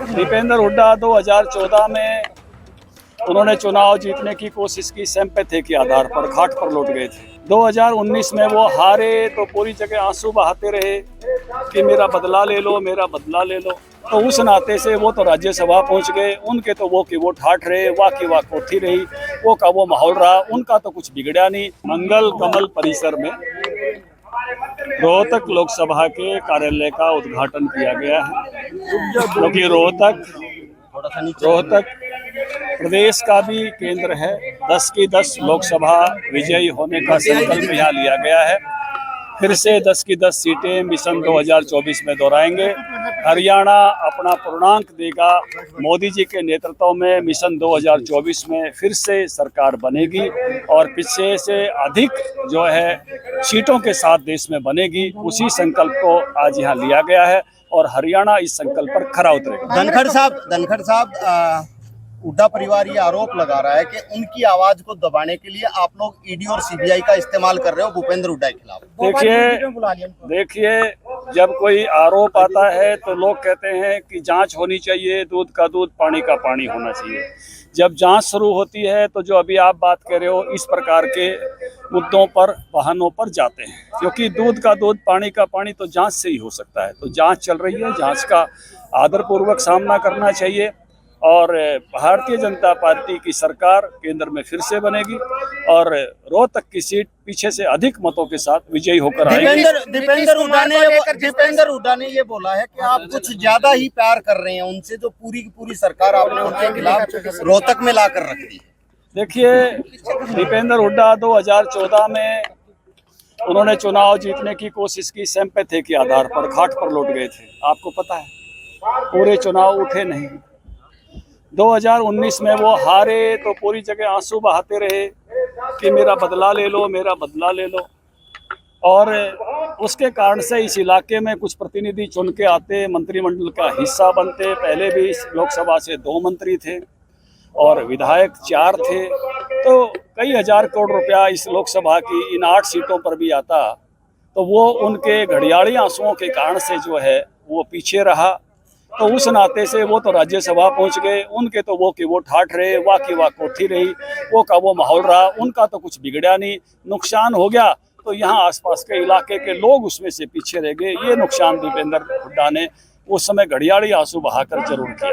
दीपेंद्र हुड्डा 2014 में उन्होंने चुनाव जीतने की कोशिश की, सिंपैथी के आधार पर घाट पर लौट गए थे। 2019 में वो हारे तो पूरी जगह आंसू बहाते रहे कि मेरा बदला ले लो, मेरा बदला ले लो। तो उस नाते से वो तो राज्यसभा पहुंच गए, उनके तो वो की वो ठाठ रहे, वाह की वाह कोठी रही, वो का वो माहौल रहा, उनका तो कुछ बिगड़ा नहीं। मंगल कमल परिसर में रोहतक लोकसभा के कार्यालय का उद्घाटन किया गया है, क्योंकि रोहतक प्रदेश का भी केंद्र है। 10 की 10 लोकसभा विजयी होने का संकल्प यहाँ लिया गया है। फिर से 10 की 10 सीटें मिशन 2024 में दोहराएंगे। हरियाणा अपना पूर्णांक देगा। मोदी जी के नेतृत्व में मिशन 2024 में फिर से सरकार बनेगी और पिछले से अधिक जो है सीटों के साथ देश में बनेगी। उसी संकल्प को आज यहाँ लिया गया है और हरियाणा इस संकल्प पर खरा उतरेगा। धनखड़ साहब, हुड्डा परिवार ये आरोप लगा रहा है कि उनकी आवाज को दबाने के लिए आप लोग ईडी और सीबीआई का इस्तेमाल कर रहे हो भूपेंद्र हुड्डा के खिलाफ। देखिए, जब कोई आरोप आता है तो लोग कहते हैं कि जांच होनी चाहिए, दूध का दूध पानी का पानी होना चाहिए। जब जांच शुरू होती है तो जो अभी आप बात कर रहे हो, इस प्रकार के मुद्दों पर, बहानों पर जाते हैं, क्योंकि दूध का दूध पानी का पानी तो जांच से ही हो सकता है। तो जांच चल रही है, जांच का आदरपूर्वक सामना करना चाहिए और भारतीय जनता पार्टी की सरकार केंद्र में फिर से बनेगी और रोहतक की सीट पीछे से अधिक मतों के साथ विजयी होकर आएगी। दीपेंद्र हुड्डा ने ये बोला है कि आप कुछ ज्यादा ही प्यार कर रहे हैं उनसे, जो पूरी की पूरी सरकार आपने उनके खिलाफ रोहतक में लाकर रख दी। देखिए, दीपेंद्र हुड्डा 2014 में उन्होंने चुनाव जीतने की कोशिश की, सिंपैथी के आधार पर घाट पर लौट गए थे। आपको पता है, पूरे चुनाव उठे नहीं। 2019 में वो हारे तो पूरी जगह आंसू बहाते रहे कि मेरा बदला ले लो, मेरा बदला ले लो। और उसके कारण से इस इलाके में कुछ प्रतिनिधि चुन के आते, मंत्रिमंडल का हिस्सा बनते। पहले भी इस लोकसभा से 2 मंत्री थे और विधायक 4 थे, तो कई हजार करोड़ रुपया इस लोकसभा की इन 8 सीटों पर भी आता। तो वो उनके घड़ियाली आंसुओं के कारण से जो है वो पीछे रहा। तो उस नाते से वो तो राज्यसभा पहुंच गए, उनके तो वो की वो ठाठ रहे, वाह की वाह कोठी रही, वो का वो माहौल रहा, उनका तो कुछ बिगड़ा नहीं। नुकसान हो गया तो यहाँ आसपास के इलाके के लोग उसमें से पीछे रह गए। ये नुकसान दीपेंद्र हुड्डा ने उस समय घड़ियाली आंसू बहाकर जरूर किया।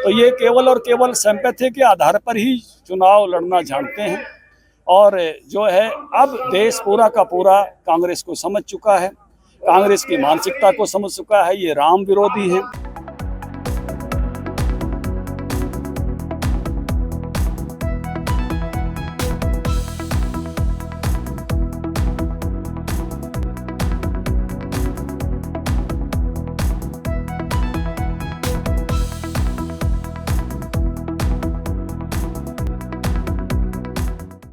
तो ये केवल और केवल सिंपैथी के आधार पर ही चुनाव लड़ना जानते हैं और जो है अब देश पूरा का पूरा कांग्रेस को समझ चुका है, कांग्रेस की मानसिकता को समझ चुका है। ये राम विरोधी है।